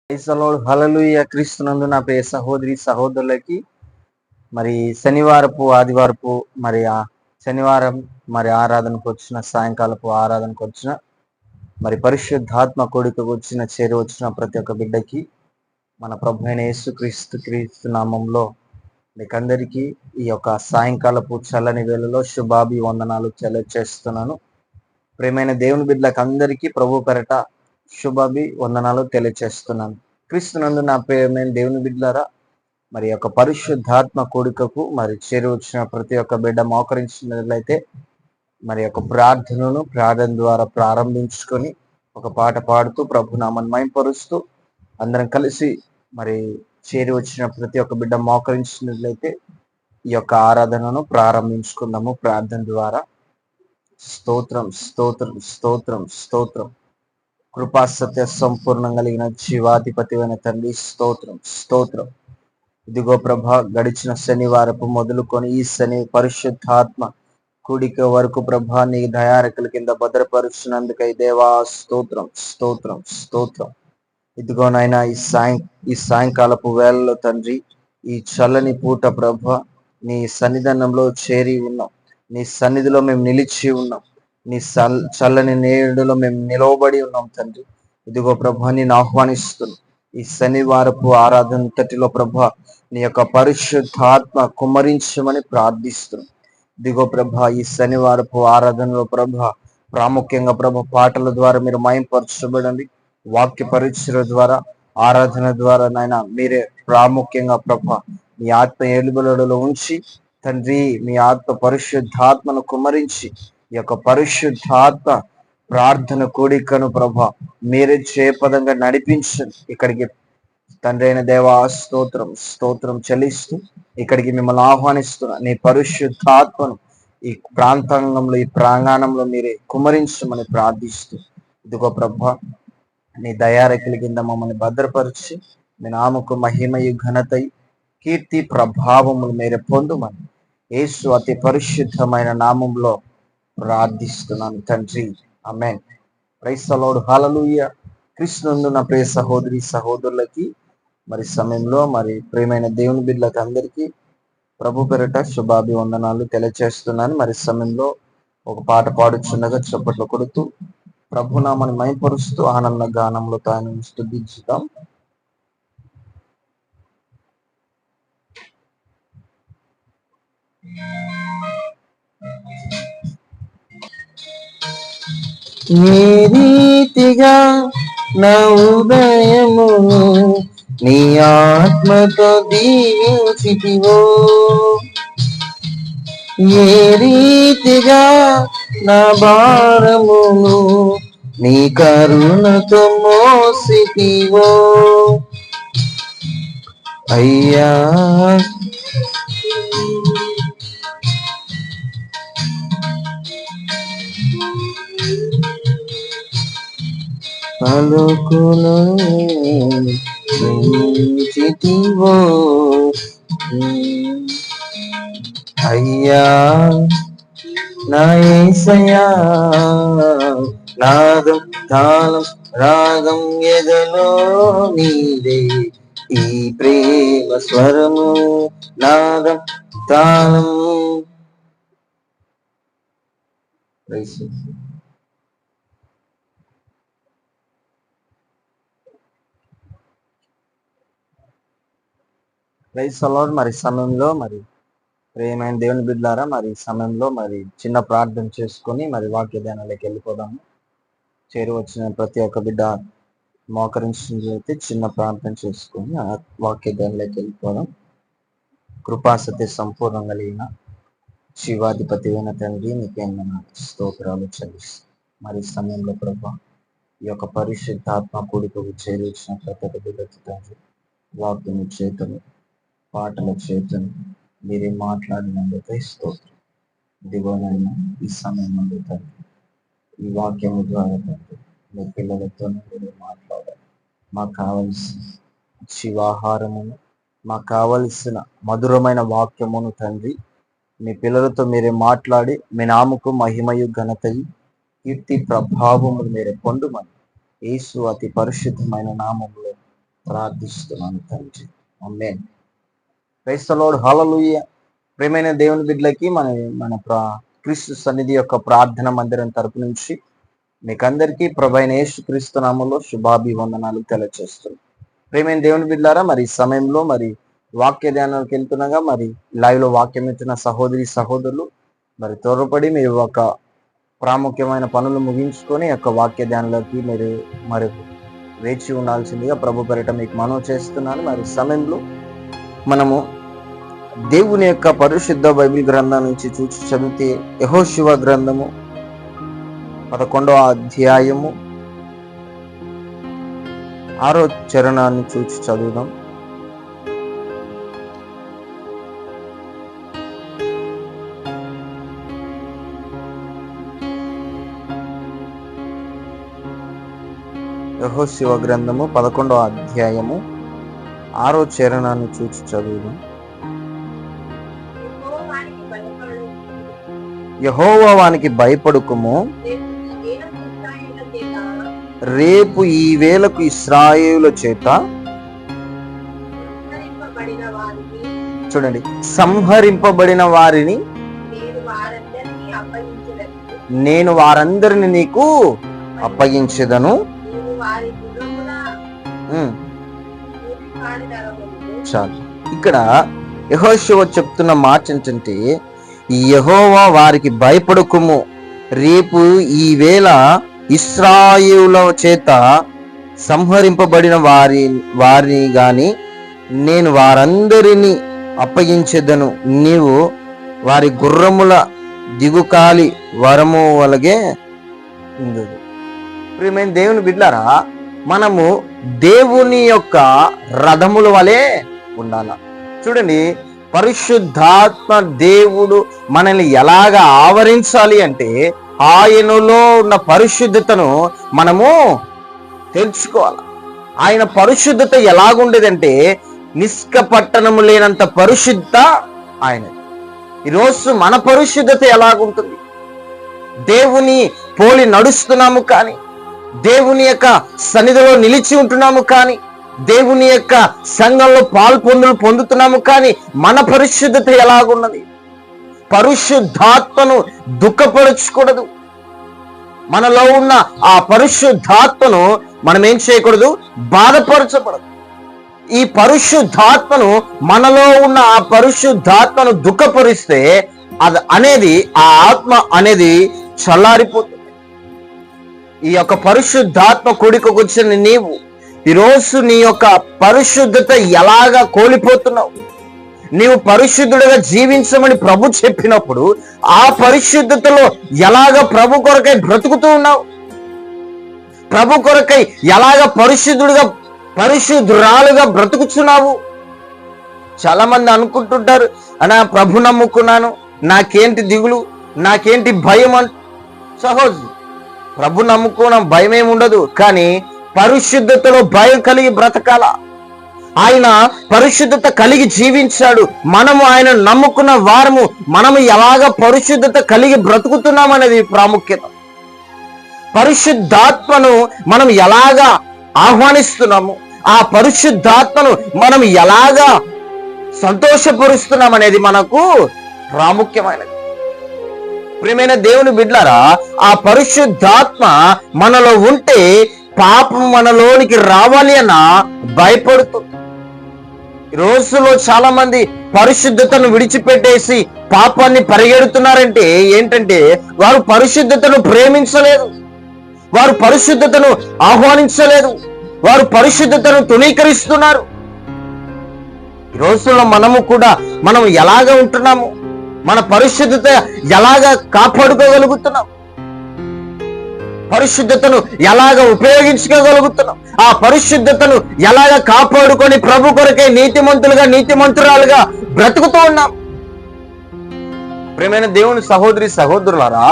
హల్లెలూయా. క్రీస్తునందు నా ప్రియ సహోదరి సహోదరులకి మరి శనివారపు ఆదివారపు మరి శనివారం మరి ఆరాధనకు వచ్చిన సాయంకాలపు ఆరాధనకు వచ్చిన మరి పరిశుద్ధాత్మ కోడికకు వచ్చిన ప్రతి ఒక్క బిడ్డకి మన ప్రభు అయిన క్రీస్తు నామంలో మీకందరికీ ఈ యొక్క సాయంకాలపు చల్లని వేళలో శుభాభివందనాలు తెలియచేస్తున్నాను. ప్రియమైన దేవుని బిడ్డలకు అందరికీ ప్రభు పెరట వందనాలు తెలియచేస్తున్నాను. క్రీస్తునందు నా ప్రియమైన దేవుని బిడ్డలారా, మరి యొక్క పరిశుద్ధాత్మ కూడికకు మరి వచ్చిన ప్రతి ఒక్క బిడ్డ మోకరించినట్లయితే మరి యొక్క ప్రార్థన ద్వారా ప్రారంభించుకొని ఒక పాట పాడుతూ ప్రభునామాన్ని మహిమపరుస్తూ అందరం కలిసి మరి వచ్చిన ప్రతి ఒక్క బిడ్డ మోకరించినట్లయితే ఈ యొక్క ఆరాధనను ప్రారంభించుకుందాము. ప్రార్థన ద్వారా స్తోత్రం స్తోత్రం స్తోత్రం స్తోత్రం. కృపా సత్య సంపూర్ణం కలిగిన జీవాధిపతి అయిన తండ్రి స్తోత్రం స్తోత్రం. ఇదిగో ప్రభా, గడిచిన శనివారపు మొదలుకొని ఈ శని పరిశుద్ధాత్మ కూడిక వరకు ప్రభా నీ దయారకుల కింద భద్రపరుచినందుకై దేవా స్తోత్రం స్తోత్రం స్తోత్రం. ఇదిగో నాయన ఈ సాయంకాలపు వేళలో తండ్రి, ఈ చల్లని పూట ప్రభా నీ సన్నిధానంలో చేరి ఉన్నాం. నీ సన్నిధిలో మేము నిలిచి ఉన్నాం. నీ చల్లని నేడులో మేము నిలవబడి ఉన్నాం తండ్రి. ఇదిగో ప్రభా నేను ఆహ్వానిస్తున్నాం. ఈ శనివారపు ఆరాధనంతటిలో ప్రభా నీ యొక్క పరిశుద్ధాత్మ కుమ్మరించమని ప్రార్థిస్తున్నాం. ఇదిగో ప్రభా ఈ శనివారపు ఆరాధనలో ప్రభా ప్రాముఖ్యంగా ప్రభా పాటల ద్వారా మీరు మయంపరచబడండి. వాక్య పరిచయ ద్వారా ఆరాధన ద్వారా నాయన మీరే ప్రాముఖ్యంగా ప్రభా మీ ఆత్మ ఏలుబలలో ఉంచి తండ్రి మీ ఆత్మ పరిశుద్ధాత్మను కుమ్మరించి ఈ యొక్క పరిశుద్ధాత్మ ప్రార్థన కోడికను ప్రభా మీరే చేపదంగా నడిపించండి. ఇక్కడికి తండ్రి అయిన దేవా స్తోత్రం స్తోత్రం చెల్లిస్తూ ఇక్కడికి మిమ్మల్ని ఆహ్వానిస్తున్నా. నీ పరిశుద్ధాత్మను ఈ ప్రాంతాంగంలో ఈ ప్రాంగణంలో మీరే కుమ్మరించమని ప్రార్థిస్తూ ఇదిగో ప్రభా నీ దయారకుల కింద మమ్మల్ని భద్రపరిచి మీ నామకు మహిమయు ఘనతయు కీర్తి ప్రభావములు మీరే పొందుమని యేసు అతి పరిశుద్ధమైన నామంలో ప్రార్థిస్తున్నాను తండ్రి, ఆమేన్. Praise the lord. హల్లెలూయా. కృష్ణుందు నా ప్రియ సహోదరి సహోదరులకి మరి సమయంలో మరి ప్రియమైన దేవుని బిడ్డలకు అందరికీ ప్రభు పేరట శుభాభివందనాలు తెలియచేస్తున్నాను. మరి సమయంలో ఒక పాట పాడుచున్నగా చప్పట్లు కొడుతూ ప్రభునామని మహిమపరుస్తూ ఆనంద గానంలో తాను స్తుతించుదాం. ఏ రీతిగా నా ఉదయమును నీ ఆత్మతో దీవించితివో, ఏ రీతిగా నా భారమును నీ కరుణతో మోసితివో అయ్యా. పలుకును చితివో అయ్యా నా యేసయ్యా, నాదం తాళం రాగం ఎదలో నీదే, ఈ ప్రేమ స్వరము నాదం తాళం. Praise the Lord. మరి సమయంలో మరి ప్రియమైన దేవుని బిడ్డలారా, మరి సమయంలో మరి చిన్న ప్రార్థన చేసుకొని మరి వాక్య ధ్యానాలకు వెళ్ళిపోదాము. వచ్చిన ప్రతి ఒక్క బిడ్డ మోకరించినట్లయితే చిన్న ప్రార్థన చేసుకొని ఆ వాక్య ధ్యానంలోకి వెళ్ళిపోదాం. కృపాసత్య సంపూర్ణం కలిగిన శివాధిపతి అయిన తండ్రి నీకేమైనా స్తోత్రాలు చెల్లిస్తాం. మరి సమయంలో ప్రభా ఈ యొక్క పరిశుద్ధాత్మ కూడికకు వచ్చిన ప్రతి ఒక్క బిడ్డకి తండ్రి వాక్యము చేతను పాటల చేతను మీరే మాట్లాడినందుకే స్తోత్రం. ఇదిగోనైనా ఈ సమయం నుండి తండ్రి ఈ వాక్యము ద్వారా తండ్రి మీ పిల్లలతో మీరు మాట్లాడాలి. మాకు కావలసిన శివాహారమును, మాకు కావలసిన మధురమైన వాక్యమును తండ్రి మీ పిల్లలతో మీరే మాట్లాడి మీ నామకు మహిమయు ఘనతయు కీర్తి ప్రభావములు మీరే పొందుమని యేసు అతి పరిశుద్ధమైన నామములో ప్రార్థిస్తున్నాను తండ్రి. ఆమేన్. Praise the lord. హల్లెలూయా. ప్రియమైన దేవుని బిడ్డలకి మన క్రీస్తు సన్నిధి యొక్క ప్రార్థన మందిరం తరపు నుంచి మీకందరికీ ప్రభువైన యేసుక్రీస్తు నామములో శుభాభివందనాలు తెలియజేస్తున్నాను. ప్రియమైన దేవుని బిడ్డలారా, మరి ఈ సమయంలో మరి వాక్య ధ్యానానికి వెళ్తుండగా మరి లైవ్ లో వాక్యం ఇచ్చిన సహోదరి సహోదరులు మరి త్వరపడి మీరు ఒక ప్రాముఖ్యమైన పనులు ముగించుకొని యొక్క వాక్య ధ్యానంలోకి మీరు మరి వేచి ఉండాల్సిందిగా ప్రభు పేరిట మీకు మనవి చేస్తున్నాను. మరి సమయంలో మనము దేవుని యొక్క పరిశుద్ధ బైబిల్ గ్రంథం నుంచి చూసి చదివితే యెహోషువ గ్రంథము 11వ అధ్యాయము 6వ చరణాన్ని చూసి చదువుదాం. యెహోషువ గ్రంథము 11వ అధ్యాయము 6వ చరణాన్ని చూసి చదువుదాం. యెహోవా వానికి భయపడుకుము, రేపు ఈ వేళకు ఇశ్రాయేలుల చేత చూడండి సంహరింపబడిన వారిని నేను వారందరిని నీకు అప్పగించెదను. చాలు. ఇక్కడ యెహోషువ చెప్తున్న మాట ఏంటంటే, యెహోవా వారికి భయపడుకుము, రేపు ఈ వేళ ఇశ్రాయేలుల చేత సంహరింపబడిన వారిని గాని నేను వారందరినీ అప్పగించెదను. నీవు వారి గుర్రముల దిగుకాలి వరము వలగే ఉండదు. ప్రియమైన దేవుని బిడ్డలారా, మనము దేవుని యొక్క రథముల వలె ఉండాల. చూడండి, పరిశుద్ధాత్మ దేవుడు మనల్ని ఎలాగ ఆవరించాలి అంటే ఆయనలో ఉన్న పరిశుద్ధతను మనము తెలుసుకోవాలి. ఆయన పరిశుద్ధత ఎలాగుండేదంటే నిష్కపట్టణము లేనంత పరిశుద్ధ ఆయన. ఈరోజు మన పరిశుద్ధత ఎలాగుంటుంది? దేవుని పోలి నడుస్తున్నాము కానీ, దేవుని యొక్క సన్నిధిలో నిలిచి ఉంటున్నాము కానీ, దేవుని యొక్క సంఘంలో పొందుతున్నాము కానీ మన పరిశుద్ధత ఎలాగున్నది? పరిశుద్ధాత్మను దుఃఖపరచకూడదు. మనలో ఉన్న ఆ పరిశుద్ధాత్మను మనం ఏం చేయకూడదు? బాధపరచకూడదు. ఈ పరిశుద్ధాత్మను మనలో ఉన్న ఆ పరిశుద్ధాత్మను దుఃఖపరిస్తే ఆ ఆత్మ అనేది చల్లారిపోతుంది. ఈ యొక్క పరిశుద్ధాత్మ కొడుకు వచ్చిన నీవు ఈరోజు నీ యొక్క పరిశుద్ధత ఎలాగా కోల్పోతున్నావు? నీవు పరిశుద్ధుడిగా జీవించమని ప్రభు చెప్పినప్పుడు ఆ పరిశుద్ధతలో ఎలాగ ప్రభు కొరకై బ్రతుకుతూ ఉన్నావు? ప్రభు కొరకై ఎలాగ పరిశుద్ధురాలుగా బ్రతుకుతున్నావు? చాలా మంది అనుకుంటుంటారు, అనా ప్రభు నమ్ముకున్నాను, నాకేంటి దిగులు, నాకేంటి భయం అంట. సహోదరు, ప్రభు నమ్ముకోవడం భయం ఏమి ఉండదు, కానీ పరిశుద్ధతలో భయం కలిగి బ్రతకాల. ఆయన పరిశుద్ధత కలిగి జీవించాడు. మనము ఆయన నమ్ముకున్న వారము మనము ఎలాగ పరిశుద్ధత కలిగి బ్రతుకుతున్నామనేది ప్రాముఖ్యత. పరిశుద్ధాత్మను మనం ఎలాగా ఆహ్వానిస్తున్నాము, ఆ పరిశుద్ధాత్మను మనం ఎలాగా సంతోషపరుస్తున్నాం అనేది మనకు ప్రాముఖ్యమైనది. ప్రియమైన దేవుని బిడ్డలారా, ఆ పరిశుద్ధాత్మ మనలో ఉంటే పాపం మనలోనికి రావాలి అన్న భయపడుతుంది. ఈ రోజులో చాలా మంది పరిశుద్ధతను విడిచిపెట్టేసి పాపాన్ని పరిగెడుతున్నారంటే ఏంటంటే వారు పరిశుద్ధతను ప్రేమించలేదు, వారు పరిశుద్ధతను ఆహ్వానించలేదు, వారు పరిశుద్ధతను తునీకరిస్తున్నారు. ఈ రోజుల్లో మనం ఎలాగ ఉంటున్నాము? మన పరిశుద్ధత ఎలాగ కాపాడుకోగలుగుతున్నాం? పరిశుద్ధతను ఎలాగ ఉపయోగించుకోగలుగుతున్నాం? ఆ పరిశుద్ధతను ఎలాగ కాపాడుకొని ప్రభు కొరకే నీతిమంతురాలుగా బ్రతుకుతూ ఉన్నాం. ప్రియమైన దేవుని సహోదరి సహోదరులారా,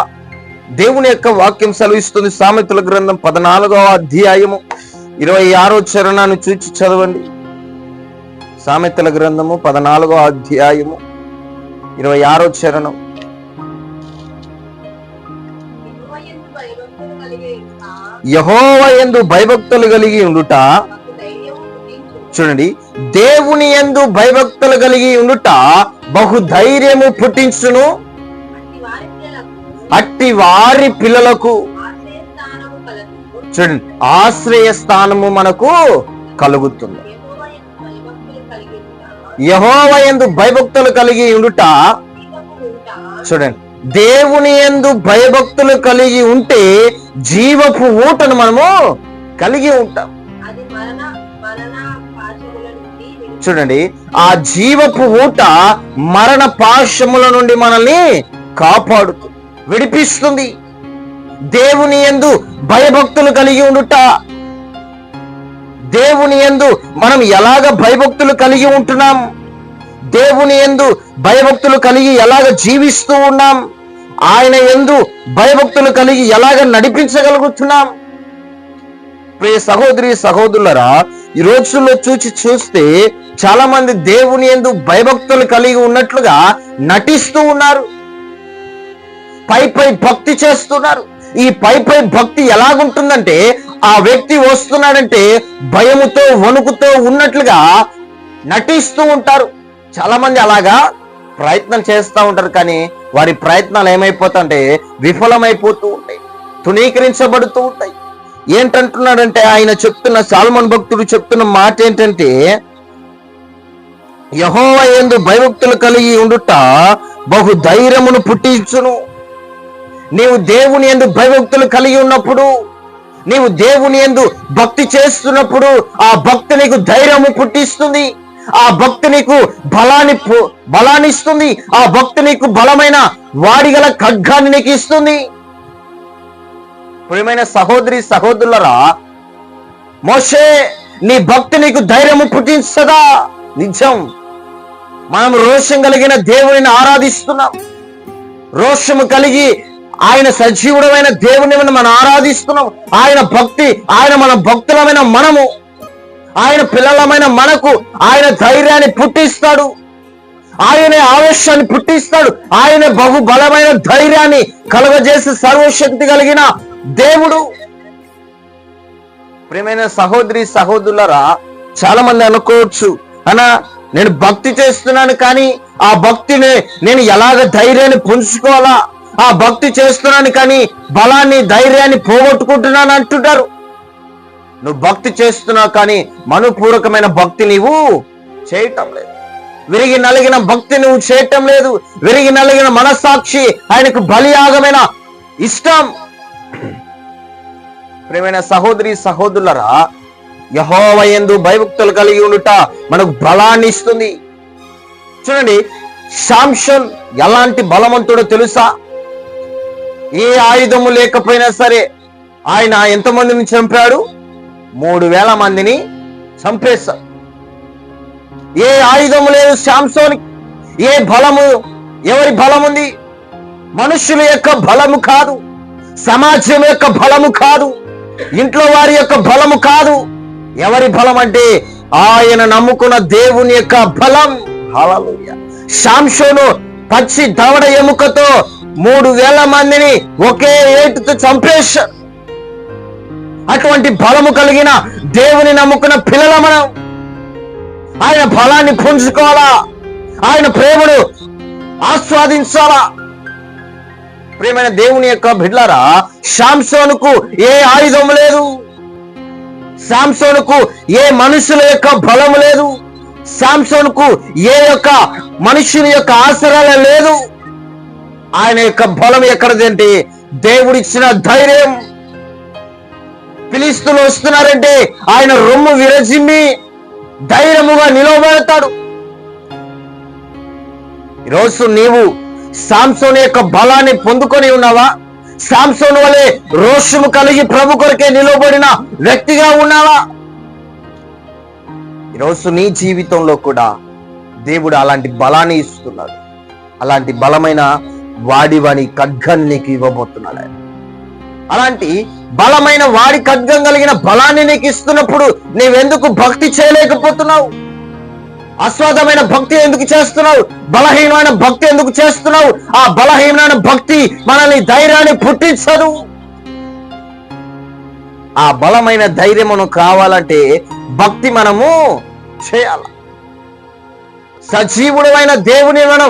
దేవుని యొక్క వాక్యం సెలవిస్తుంది. సామెతల గ్రంథం 14వ అధ్యాయము 26వ చరణాన్ని చూచి చదవండి. సామెతల గ్రంథము 14వ అధ్యాయము 26వ చరణం. యెహోవా యందు భయభక్తులు కలిగి ఉండుట చూడండి, దేవుని యందు భయభక్తులు కలిగి ఉండుట బహుధైర్యము పుట్టించును, అట్టి వారి పిల్లలకు చూడండి ఆశ్రయ స్థానము మనకు కలుగుతుంది. యెహోవా యందు భయభక్తులు కలిగి ఉండుట, చూడండి దేవుని యందు భయభక్తులు కలిగి ఉంటే జీవపు ఊటను మనము కలిగి ఉంటాం. చూడండి, ఆ జీవపు ఊట మరణ పాశముల నుండి మనల్ని కాపాడుతుంది, విడిపిస్తుంది. దేవుని యందు భయభక్తులు కలిగి ఉండుట, దేవుని యందు మనం ఎలాగ భయభక్తులు కలిగి ఉంటున్నాం, దేవుని యందు భయభక్తులు కలిగి ఎలాగ జీవిస్తూ ఉన్నాం, ఆయన యందు భయభక్తులు కలిగి ఎలాగ నడిపించగలుగుతున్నాం. ప్రియ సహోదరి సహోదరులరా, ఈ రోజుల్లో చూస్తే చాలా మంది దేవుని యందు భయభక్తులు కలిగి ఉన్నట్లుగా నటిస్తూ ఉన్నారు, పై భక్తి చేస్తున్నారు. ఈ పై భక్తి ఎలాగుంటుందంటే, ఆ వ్యక్తి వస్తున్నాడంటే భయముతో వణుకుతో ఉన్నట్లుగా నటిస్తూ ఉంటారు. చాలా మంది అలాగా ప్రయత్నం చేస్తూ ఉంటారు, కానీ వారి ప్రయత్నాలు ఏమైపోతాయంటే విఫలమైపోతూ ఉంటాయి, తుణీకరించబడుతూ ఉంటాయి. ఏంటంటున్నాడంటే ఆయన చెప్తున్న, సాల్మన్ భక్తుడు చెప్తున్న మాట ఏంటంటే, యెహోవా యందు భయభక్తులు కలిగి ఉండుట బహు ధైర్యమును పుట్టించును. నీవు దేవుని యందు భయభక్తులు కలిగి ఉన్నప్పుడు, నీవు దేవుని యందు భక్తి చేస్తున్నప్పుడు ఆ భక్తి నీకు ధైర్యము పుట్టిస్తుంది, ఆ భక్తి నీకు బలాన్ని ఇస్తుంది, ఆ భక్తి నీకు బలమైన వాడిగల ఖడ్గాన్ని నీకు ఇస్తుంది. ప్రియమైన సహోదరి సహోదరులరా, మోషే నీ భక్తి నీకు ధైర్యము పుట్టించదా? నిజం. మనం రోషం కలిగిన దేవునిని ఆరాధిస్తున్నాం, రోషము కలిగి ఆయన సజీవుడమైన దేవుని మనం ఆరాధిస్తున్నాం. ఆయన భక్తి, ఆయన మన భక్తులమైన మనము, ఆయన పిల్లలమైన మనకు ఆయన ధైర్యాన్ని పుట్టిస్తాడు, ఆయనే ఆవేశాన్ని పుట్టిస్తాడు, ఆయన బహుబలమైన ధైర్యాన్ని కలుగజేసి సర్వశక్తి కలిగిన దేవుడు. ప్రియమైన సహోదరి సహోదరులరా, చాలా మంది అనుకోవచ్చు, అన్నా నేను భక్తి చేస్తున్నాను, కానీ ఆ భక్తిని నేను ఎలాగ ధైర్యాన్ని పుంజుకోవాలా, ఆ భక్తి చేస్తున్నాను కానీ బలాన్ని ధైర్యాన్ని పోగొట్టుకుంటున్నాను అంటుంటారు. నువ్వు భక్తి చేస్తున్నావు కానీ మనపూర్వకమైన భక్తి నీవు చేయటం లేదు, విరిగి నలిగిన భక్తి నువ్వు చేయటం లేదు, విరిగి నలిగిన మనస్సాక్షి ఆయనకు బలియాగమైన ఇష్టం. ప్రియమైన సహోదరి సహోదరులరా, యెహోవా యందు భయభక్తులు కలిగి ఉండుట మనకు బలాన్ని ఇస్తుంది. చూడండి, శాంసన్ ఎలాంటి బలవంతుడో తెలుసా? ఏ ఆయుధము లేకపోయినా సరే ఆయన ఎంతమందిని చంపాడు? 3000 మందిని చంపేశాడు. ఏ ఆయుధము లేదు శాంసోనికి. ఏ బలము, ఎవరి బలం ఉంది? మనుషుల యొక్క బలము కాదు, సమాజం యొక్క బలము కాదు, ఇంట్లో వారి యొక్క బలము కాదు. ఎవరి బలం అంటే ఆయన నమ్ముకున్న దేవుని యొక్క బలం. హల్లెలూయా. శాంసోను పచ్చి దవడ ఎముకతో 3000 మందిని ఒకే ఏటుతో చంపేశారు. అటువంటి బలము కలిగిన దేవుని నమ్ముకున్న పిల్లల మనం ఆయన బలాన్ని పుంజుకోవాలా, ఆయన ప్రేమను ఆస్వాదించాలా. ప్రియమైన దేవుని యొక్క బిడ్డలారా, శాంసోనుకు ఏ ఆయుధం లేదు, శాంసోనుకు ఏ మనుషుల యొక్క బలము లేదు, శాంసోనుకు ఏ యొక్క మనుషుని యొక్క ఆశ్రయాలు లేదు. ఆయన యొక్క బలం ఎక్కడదంటే దేవుడిచ్చిన ధైర్యం. ఫిలిష్తీయులు వస్తున్నారంటే ఆయన రొమ్ము విరజిమ్మి ధైర్యముగా నిలవబడతాడు. ఈరోజు నీవు శాంసోను యొక్క బలాన్ని పొందుకొని ఉన్నావా? శాంసోను వలె రోషము కలిగి ప్రభు కొరకే నిలవబడిన వ్యక్తిగా ఉన్నావా? ఈరోజు నీ జీవితంలో కూడా దేవుడు అలాంటి బలాన్ని ఇస్తున్నాడు. అలాంటి బలమైన వాడి ఖడ్గాన్ని నీకు ఇవ్వబోతున్నాడు. అలాంటి బలమైన వాడి ఖడ్గం కలిగిన బలాన్ని నీకు ఇస్తున్నప్పుడు నీవెందుకు భక్తి చేయలేకపోతున్నావు? అస్వాదమైన భక్తి ఎందుకు చేస్తున్నావు? బలహీనమైన భక్తి ఎందుకు చేస్తున్నావు? ఆ బలహీనమైన భక్తి మనల్ని ధైర్యాన్ని పుట్టించదు. ఆ బలమైన ధైర్యమును కావాలంటే భక్తి మనము చేయాల. సజీవుడైన దేవుని మనం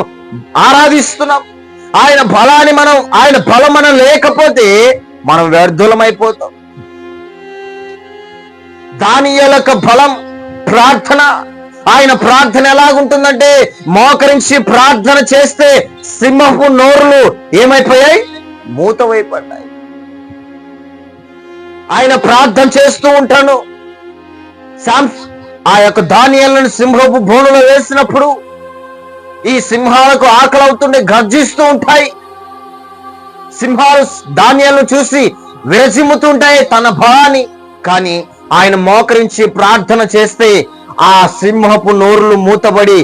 ఆరాధిస్తున్నాం. ఆయన బలం మనం లేకపోతే మనం వ్యర్థులమైపోతాం. దానియేలు బలం ప్రార్థన. ఆయన ప్రార్థన ఎలాగుంటుందంటే, మోకరించి ప్రార్థన చేస్తే సింహపు నోరులు ఏమైపోయాయి? మూతమైపడ్డాయి. ఆయన ప్రార్థన చేస్తూ ఉంటాను. ఆ యొక్క దానియేలును సింహపు బోనులో వేసినప్పుడు ఈ సింహాలకు ఆకలి అవుతుండే గర్జిస్తూ ఉంటాయి. సింహాలు దానియేలును చూసి విరచిమ్ముతుంటాయి తన బలాన్ని. కానీ ఆయన మోకరించి ప్రార్థన చేస్తే ఆ సింహపు నోరులు మూతబడి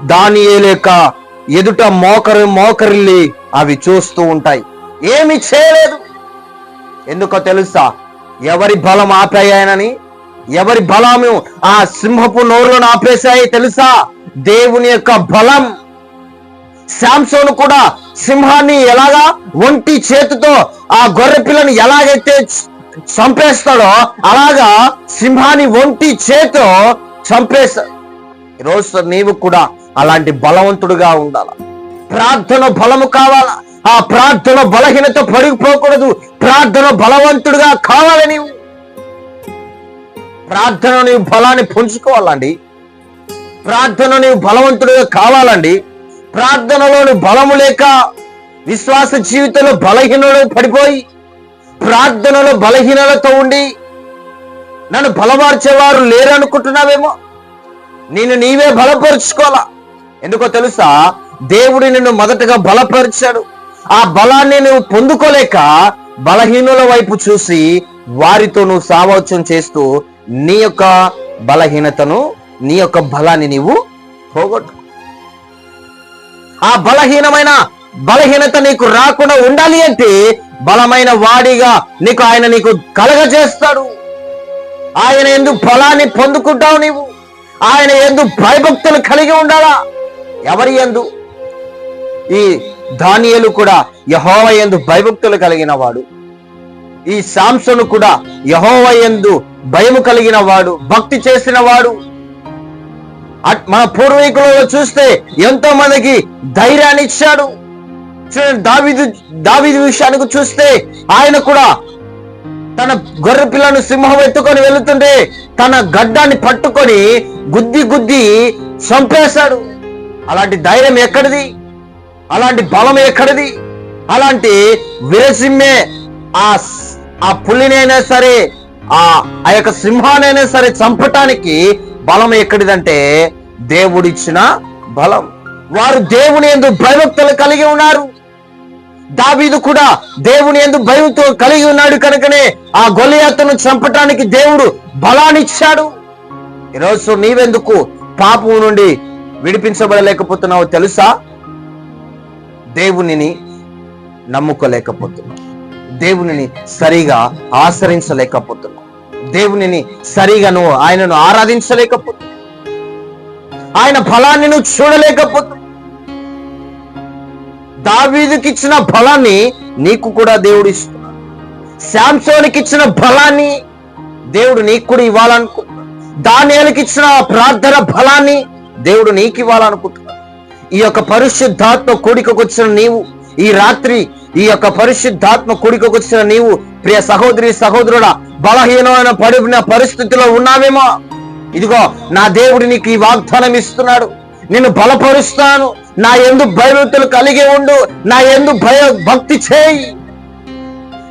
దానియేలు యొక్క ఎదుట మోకరిల్లి అవి చూస్తూ ఉంటాయి. ఏమి చేయలేదు. ఎందుకో తెలుసా? ఎవరి బలం ఆపేయానని, ఎవరి బలము ఆ సింహపు నోరులను ఆపేశాయి తెలుసా? దేవుని యొక్క బలం. శాంసోను కూడా సింహాన్ని ఎలాగా ఒంటి చేతితో ఆ గొర్రె పిల్లని ఎలాగైతే చంపేస్తాడో అలాగా సింహాన్ని ఒంటి చేతితో చంపేస్తాడు. ఈరోజు నీవు కూడా అలాంటి బలవంతుడుగా ఉండాలి. ప్రార్థన బలము కావాలా? ఆ ప్రార్థన బలహీనత పడిపోకూడదు. ప్రార్థన బలవంతుడుగా కావాలి. నీవు బలాన్ని పుంజుకోవాలండి. నీవు బలవంతుడుగా కావాలండి. ప్రార్థనలోని బలము లేక విశ్వాస జీవితంలో బలహీనలు పడిపోయి ప్రార్థనలో బలహీనలతో ఉండి నన్ను బలపరిచేవారు లేరు అనుకుంటున్నావేమో. నీవే బలపరుచుకోవాలా. ఎందుకో తెలుసా? దేవుడు నిన్ను మొదటగా బలపరిచాడు. ఆ బలాన్ని నువ్వు పొందుకోలేక బలహీనుల వైపు చూసి వారితో నువ్వు సామోత్సవం చేస్తూ నీ యొక్క బలహీనతను, నీ యొక్క బలాన్ని నీవు పోగొట్టు. ఆ బలహీనత నీకు రాకుండా ఉండాలి అంటే బలమైన వాడిగా ఆయన నీకు కలగజేస్తాడు. ఆయన ఎందుకు బలాన్ని పొందుకుంటావు నీవు? ఆయన ఎందుకు భయభక్తులు కలిగి ఉండాలా? ఎవరి యందు? ఈ దానియేలు కూడా యెహోవా యందు భయభక్తులు కలిగిన వాడు. ఈ శాంసను కూడా యెహోవా యందు భయము కలిగిన వాడు, భక్తి చేసిన వాడు. మన పూర్వీకులలో చూస్తే ఎంతో మందికి ధైర్యాన్ని ఇచ్చాడు. దావీదు విషయానికి చూస్తే ఆయన కూడా తన గొర్రె పిల్లను సింహం ఎత్తుకొని వెళుతుంటే తన గడ్డాన్ని పట్టుకొని గుద్ది చంపేశాడు. అలాంటి ధైర్యం ఎక్కడిది? అలాంటి బలం ఎక్కడిది? అలాంటి విరసిమ్మే ఆ పులినైనా సరే ఆ యొక్క సింహానైనా సరే చంపటానికి బలం ఎక్కడిదంటే దేవుడిచ్చిన బలం. వారు దేవుని యందు భయభక్తులు కలిగి ఉన్నారు. దావీదు కూడా దేవుని యందు భయంతో కలిగి ఉన్నాడు కనుకనే ఆ గొలియాతును చంపటానికి దేవుడు బలాన్ని ఇచ్చాడు. ఈరోజు నీవెందుకు పాపం నుండి విడిపించబడలేకపోతున్నావు తెలుసా? దేవునిని నమ్ముకోలేకపోతున్నావు. దేవునిని సరిగా ఆచరించలేకపోతున్నావు. దేవునిని సరిగా నువ్వు ఆయనను ఆరాధించలేకపోతున్నావు. ఆయన బలాన్ని నువ్వు చూడలేకపోతున్నావు. దావీదుకి ఇచ్చిన బలాన్ని నీకు కూడా దేవుడు ఇస్తున్నాడు. శాంసోనికి ఇచ్చిన బలాన్ని దేవుడు నీకు కూడా ఇవ్వాలనుకుంటున్నాడు. దానియేలుకి ఇచ్చిన ప్రార్థన బలాన్ని దేవుడు నీకు ఇవ్వాలనుకుంటున్నాడు. ఈ యొక్క పరిశుద్ధాత్మ కూడికొచ్చిన నీవు ఈ రాత్రి ఈ యొక్క పరిశుద్ధాత్మ కూడికొచ్చిన నీవు ప్రియ సహోదరి సహోదరుడా బలహీనమైన పడిన పరిస్థితిలో ఉన్నావేమో. ఇదిగో నా దేవుడు నీకు ఈ వాగ్దానం ఇస్తున్నాడు. నిన్ను బలపరుస్తాను. నా యందు భయభక్తులు కలిగి ఉండు. నా యందు భక్తి చేయి.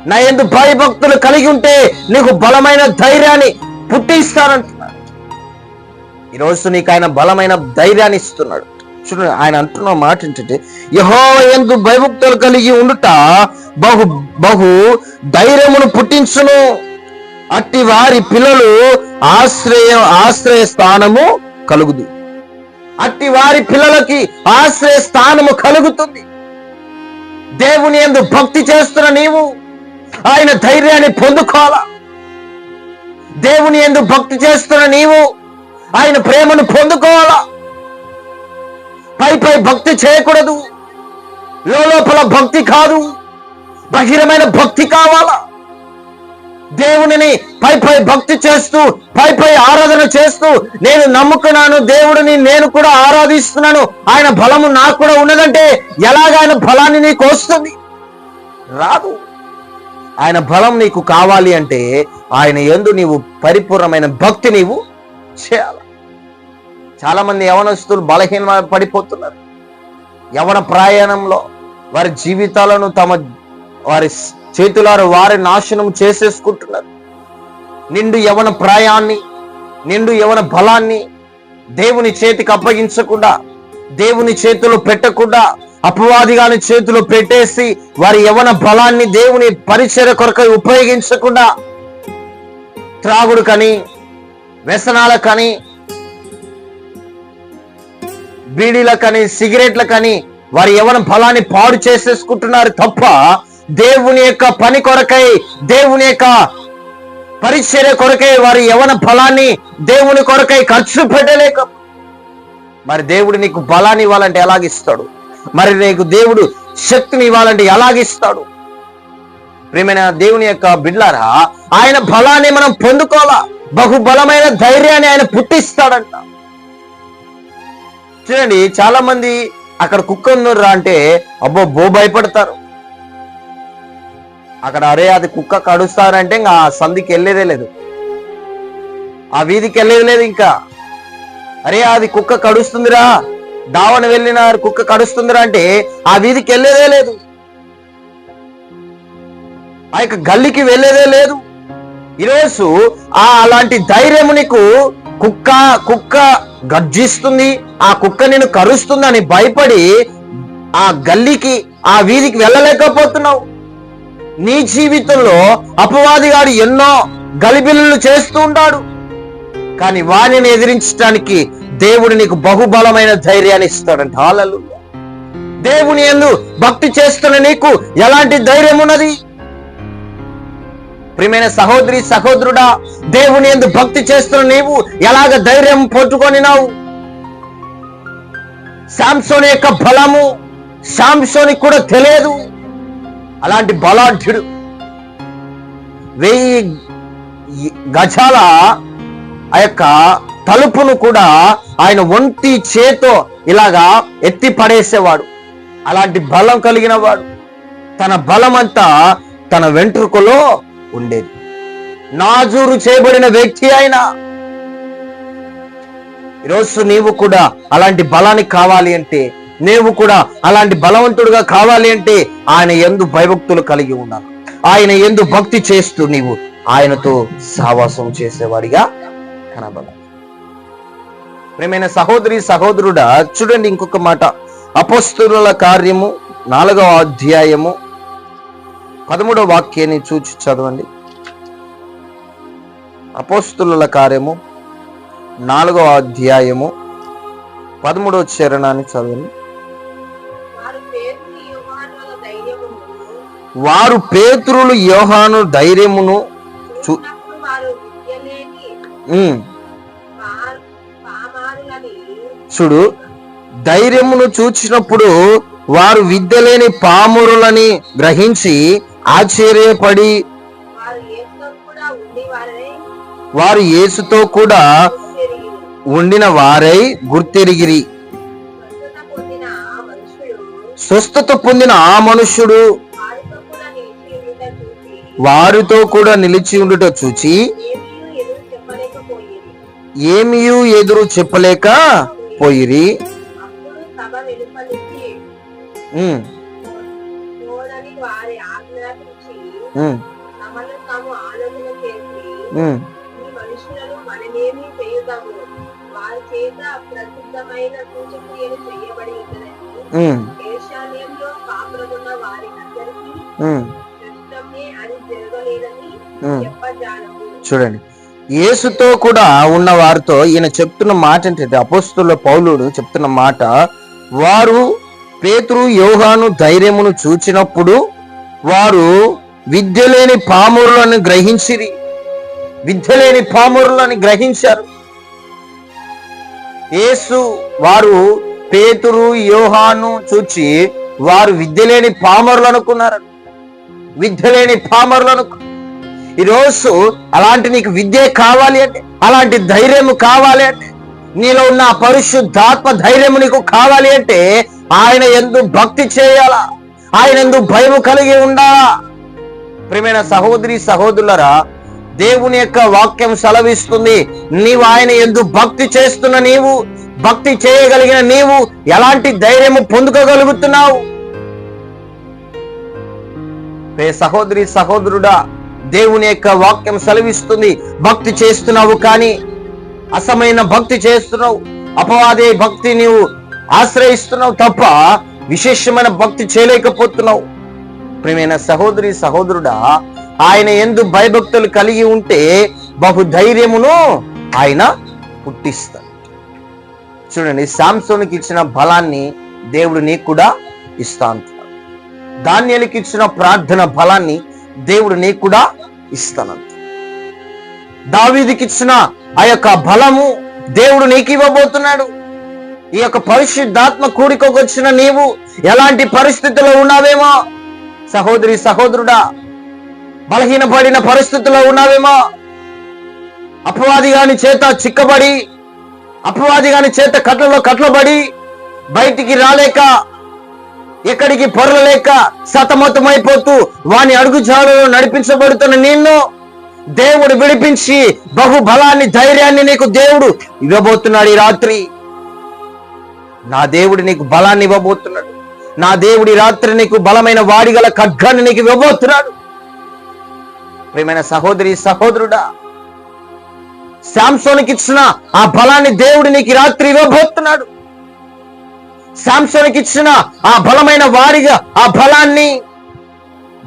నా యందు భయభక్తులు కలిగి ఉంటే నీకు బలమైన ధైర్యాన్ని పుట్టిస్తానంటున్నాడు. ఈరోజు నీకు ఆయన బలమైన ధైర్యాన్ని ఇస్తున్నాడు. చూడండి, ఆయన అంటున్న మాట ఏంటంటే యెహోవా యందు భయభక్తులు కలిగి ఉండుట బహు ధైర్యమును పుట్టించును. అట్టి వారి పిల్లలు ఆశ్రయ స్థానము కలుగుదు. అట్టి వారి పిల్లలకి ఆశ్రయ స్థానము కలుగుతుంది. దేవుని యందు భక్తి చేస్తున్న నీవు ఆయన ధైర్యాన్ని పొందుకోవాలా. దేవుని యందు భక్తి చేస్తున్న నీవు ఆయన ప్రేమను పొందుకోవాలా. పై భక్తి చేయకూడదు. లోపల భక్తి కాదు, బహిరమైన భక్తి కావాలా. దేవునిని పై భక్తి చేస్తూ పై ఆరాధన చేస్తూ నేను నమ్ముకున్నాను దేవుడిని, నేను కూడా ఆరాధిస్తున్నాను, ఆయన బలము నాకు కూడా ఉన్నదంటే ఎలాగ ఆయన బలాన్ని నీకు వస్తుంది? రాదు. ఆయన బలం నీకు కావాలి అంటే ఆయన యందు నీవు పరిపూర్ణమైన భక్తి నీవు చేయాలి. చాలా మంది యవనస్తులు బలహీన పడిపోతున్నారు. యవన ప్రయాణంలో వారి జీవితాలను వారి చేతులారు వారి నాశనం చేసేసుకుంటున్నారు. నిండు యవన ప్రాయాన్ని, నిండు యవన బలాన్ని దేవుని చేతికి అప్పగించకుండా, దేవుని చేతిలో పెట్టకుండా అపవాదిగాని చేతిలో పెట్టేసి వారి యవన బలాన్ని దేవుని పరిచర్య కొరకై ఉపయోగించకుండా త్రాగుడుకని, వ్యసనాలకని, బీడీలకని, సిగరెట్లకని వారి యవన బలాన్ని పాడు చేసేసుకుంటున్నారు తప్ప దేవుని యొక్క పని కొరకై, దేవుని యొక్క పరిచర్య కొరకై వారి యవన బలాన్ని దేవుని కొరకై ఖర్చు పెట్టలేక, మరి దేవుడు నీకు బలాన్ని ఇవ్వాలంటే ఎలాగిస్తాడు? మరి నీకు దేవుడు శక్తిని ఇవ్వాలంటే ఎలాగిస్తాడు? ప్రియమైన దేవుని యొక్క బిడ్డలారా, ఆయన బలాన్ని మనం పొందుకోవాలా. బహుబలమైన ధైర్యాన్ని ఆయన పుట్టిస్తాడంట. చూడండి, చాలా మంది అక్కడ కుక్క ఉందిరా అంటే అబ్బో భయపడతారు. అక్కడ అరే అది కుక్క కడుస్తారంటే ఇంకా ఆ సంధికి వెళ్ళేదే లేదు, ఆ వీధికి వెళ్ళేది లేదు. ఇంకా అరే అది కుక్క కడుస్తుందిరా, దావన వెళ్ళిన కుక్క కడుస్తుందిరా అంటే ఆ వీధికి వెళ్ళేదే లేదు, ఆ యొక్క గల్లీకి వెళ్ళేదే లేదు. ఈరోజు అలాంటి ధైర్యం నీకు కుక్క గర్జిస్తుంది, ఆ కుక్క నేను కరుస్తుందని భయపడి ఆ గల్లీకి, ఆ వీధికి వెళ్ళలేకపోతున్నావు. నీ జీవితంలో అపవాదిగాడు ఎన్నో గలిబిల్లు చేస్తూ ఉంటాడు, కానీ వాణిని ఎదిరించడానికి దేవుడు నీకు బహుబలమైన ధైర్యాన్ని ఇస్తాడంట. హల్లెలూయా. దేవుని యందు భక్తి చేస్తున్న నీకు ఎలాంటి ధైర్యం ఉన్నది? ప్రియమైన సహోదరి సహోదరుడా, దేవుని యందు భక్తి చేస్తున్న నీవు ఎలాగ ధైర్యం పట్టుకొనినావు? శాంసోను యొక్క బలము శాంసోనికి కూడా తెలియదు. అలాంటి బలాఢ్యుడు 1000 గజాల ఆ యొక్క తలుపును కూడా ఆయన ఒంటి చేతో ఇలాగా ఎత్తి పడేసేవాడు. అలాంటి బలం కలిగిన వాడు. తన బలమంతా తన వెంట్రుకలో ఉండేది. నాజూరు చేయబడిన వ్యక్తి ఆయన. ఈరోజు నీవు కూడా అలాంటి బలాన్ని కావాలి అంటే, నీవు కూడా అలాంటి బలవంతుడుగా కావాలి అంటే ఆయన యందు భయభక్తులు కలిగి ఉండాలి. ఆయన యందు భక్తి చేస్తూ నీవు ఆయనతో సహవాసం చేసేవాడిగా కనబడాలి. ప్రియమైన సహోదరి సహోదరుడా, చూడండి ఇంకొక మాట. అపోస్తలుల కార్యము 4వ అధ్యాయము 13వ వాక్యాన్ని చూచి చదవండి. అపోస్తలుల కార్యము 4వ అధ్యాయము 13వ చరణాన్ని చదవండి. వారు పేతురులు యోహాను ధైర్యమును చూడు, ధైర్యమును చూచినప్పుడు వారు విద్యలేని పామురులని గ్రహించి ఆశ్చర్యపడి వారు యేసుతో కూడా ఉండిన వారై గుర్తెరిగిరి. స్వస్థత పొందిన ఆ మనుష్యుడు వారితో కూడా నిలిచి ఉండుట చూచి ఏమీ ఎదురు చెప్పలేక పోయిరి. చూడండి, యేసుతో కూడా ఉన్న వారితో ఈయన చెప్తున్న మాట ఏంటంటే, అపోస్తలుల పౌలుడు చెప్తున్న మాట, వారు పేతురు యోహాను ధైర్యమును చూచినప్పుడు వారు విద్యలేని పామురులను గ్రహించిరి. విద్యలేని పామురులను గ్రహించారు. యేసు వారు పేతురు యోహాను చూచి వారు విద్యలేని పామరులు అనుకున్నారు. విద్యలేని పామరులు ఈరోజు అలాంటి నీకు విద్య కావాలి అంటే, అలాంటి ధైర్యము కావాలి అంటే, నీలో ఉన్న పరిశుద్ధాత్మ ధైర్యము నీకు కావాలి అంటే ఆయన యందు భక్తి చేయాలా, ఆయన యందు భయము కలిగి ఉండాలా. ప్రియమైన సహోదరి సహోదరులరా, దేవుని యొక్క వాక్యం సెలవిస్తుంది, నీవు ఆయన యందు భక్తి చేస్తున్న నీవు, భక్తి చేయగలిగిన నీవు ఎలాంటి ధైర్యము పొందుకోగలుగుతున్నావు? సహోదరి సహోదరుడా, దేవుని యొక్క వాక్యం సెలవిస్తుంది, భక్తి చేస్తున్నావు కానీ అసమైన భక్తి చేస్తున్నావు, అపవాదే భక్తి నీవు ఆశ్రయిస్తున్నావు తప్ప విశేషమైన భక్తి చేయలేకపోతున్నావు. ప్రియమైన సహోదరి సహోదరుడా, ఆయన యందు భయభక్తులు కలిగి ఉంటే బహుధైర్యమును ఆయన పుట్టిస్తాడు. చూడండి, శాంసోనుకి ఇచ్చిన బలాన్ని దేవుడు నీకు కూడా ఇస్తా అంటున్నాడు. దానియేలుకి ఇచ్చిన ప్రార్థన బలాన్ని దేవుడు నీకు కూడా ఇస్తానంట. దావీదుకి ఇచ్చిన ఆ యొక్క బలము దేవుడు నీకు ఇవ్వబోతున్నాడు. ఈ యొక్క పరిశుద్ధాత్మ కూడికకు వచ్చిన నీవు ఎలాంటి పరిస్థితుల్లో ఉన్నావేమో, సహోదరి సహోదరుడా, బలహీనపడిన పరిస్థితుల్లో ఉన్నావేమో, అపవాది గాని చేత చిక్కబడి, అపవాది గాని చేత కట్లలో కట్లబడి బయటికి రాలేక, ఎక్కడికి పొరలేక సతమతమైపోతూ వాని అడుగుజాడలో నడిపించబడుతున్న నిన్ను దేవుడు విడిపించి బహుబలాన్ని, ధైర్యాన్ని నీకు దేవుడు ఇవ్వబోతున్నాడు. ఈ రాత్రి నా దేవుడు నీకు బలాన్ని ఇవ్వబోతున్నాడు. నా దేవుడి రాత్రి నీకు బలమైన వాడిగల ఖడ్గాన్ని నీకు ఇవ్వబోతున్నాడు. ప్రియమైన సహోదరి సహోదరుడా, శాంసోనుకి ఇచ్చిన ఆ బలాన్ని దేవుడు నీకు రాత్రి ఇవ్వబోతున్నాడు. శాంసోనుకి ఇచ్చిన ఆ బలమైన వాడిగా ఆ బలాన్ని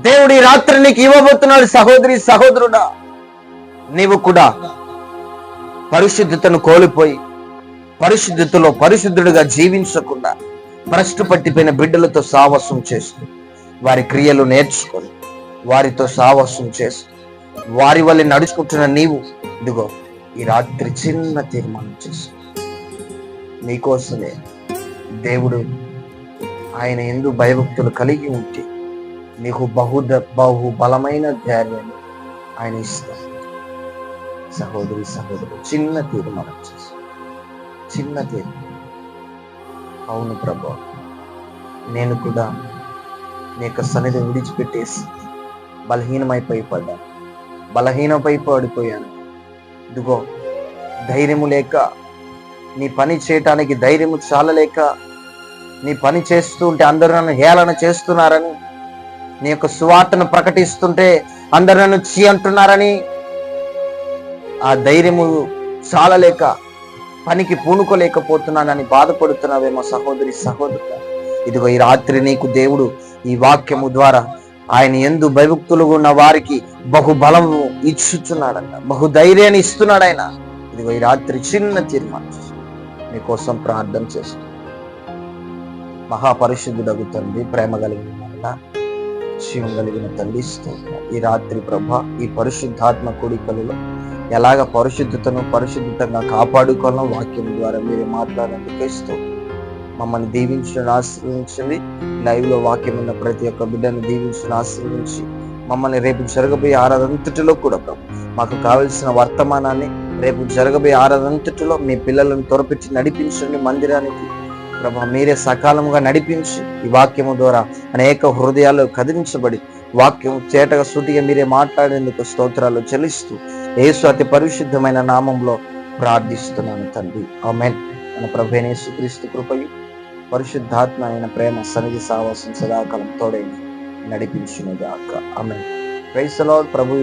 దేవుడి రాత్రి నీకు ఇవ్వబోతున్నాడు. సహోదరి సహోదరుడా, నీవు కూడా పరిశుద్ధతను కోల్పోయి పరిశుద్ధతలో పరిశుద్ధుడిగా జీవించకుండా భ్రష్టు పట్టిపోయిన బిడ్డలతో సావాసం చేస్తూ, వారి క్రియలు నేర్చుకొని వారితో సావాసం చేస్తూ వారి వల్ల నడుచుకుంటున్న నీవు, ఇదిగో ఈ రాత్రి చిన్న తీర్మానం చేసి, నీకోసమే దేవుడు ఆయన యందు భయభక్తులు కలిగి ఉంటే నీకు బహు బలమైన ధైర్యాన్ని ఆయన ఇస్తాడు. సహోదరి సహోదరు, చిన్న తీర్మానం చేసి, చిన్న తీర్మానం, అవును ప్రభు, నేను కూడా నీ యొక్క సన్నిధిని విడిచిపెట్టేసి బలహీనపై పడిపోయాను. ఇదిగో ధైర్యము లేక, నీ పని చేయటానికి ధైర్యము చాలలేక, నీ పని చేస్తూ ఉంటే అందరూ నన్ను హేళన చేస్తున్నారని, నీ యొక్క సువార్తను ప్రకటిస్తుంటే అందరూ నన్ను చీ అంటున్నారని, ఆ ధైర్యము చాలలేక పనికి పూనుకోలేకపోతున్నానని బాధపడుతున్నావేమో సహోదరి సహోదరు. ఇదిగో ఈ రాత్రి నీకు దేవుడు ఈ వాక్యము ద్వారా ఆయన యందు భయభక్తులుగా ఉన్న వారికి బహుబలము ఇచ్చుచున్నాడన్న, బహుధైర్యాన్ని ఇస్తున్నాడు ఆయన. ఇదిగో ఈ రాత్రి చిన్న తీర్మానం నీకోసం ప్రార్థన చేస్తూ, మహాపరిశుద్ధుడగు తండ్రి, ప్రేమ కలిగిన జీవం కలిగిన తల్లి, ఈ రాత్రి ప్రభా, ఈ పరిశుద్ధాత్మ కూడికలలో ఎలాగ పరిశుద్ధంగా కాపాడుకోవాలో వాక్యం ద్వారా మీరు మాట్లాడేందుకు ఇస్తూ మమ్మల్ని దీవించడం ఆశీర్వదించండి. లైవ్ లో వాక్యం ఉన్న ప్రతి ఒక్క బిడ్డను దీవించడం ఆశీర్వదించి మమ్మల్ని రేపు జరగబోయే ఆరాధనంతటిలో కూడా మాకు కావలసిన వర్తమానాన్ని రేపు జరగబోయే ఆరాధనంతటిలో మీ పిల్లలను త్వరపెట్టి నడిపించండి. మందిరానికి ప్రభా మీరే సకాలంగా నడిపించి ఈ వాక్యము ద్వారా అనేక హృదయాలు కదిలించబడి వాక్యం చేటగా సూటిగా మీరే మాట్లాడేందుకు స్తోత్రాలు చెల్లిస్తూ యేసు అతి పరిశుద్ధమైన నామంలో ప్రార్థిస్తున్నాను తండ్రి, ఆమేన్. మన ప్రభువైన యేసుక్రీస్తు కృపయు పరిశుద్ధాత్మ అయిన ప్రేమ సన్నిధి సావాసం సదాకాలం తోడై నడిపించునుగాక, ఆమేన్. Praise the lord. ప్రభు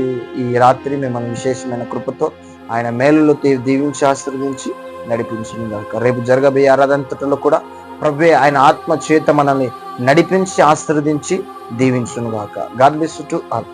ఈ రాత్రి మిమ్మల్ని విశేషమైన కృపతో ఆయన మేలులో దీవించి ఆశీర్వదించి నడిపించునుగాక. రేపు జరగబోయే ఆరాధనలో కూడా ప్రభువే ఆయన ఆత్మ చేత మనల్ని నడిపించి ఆశీర్వదించి దీవించునుగాక. God bless you to all.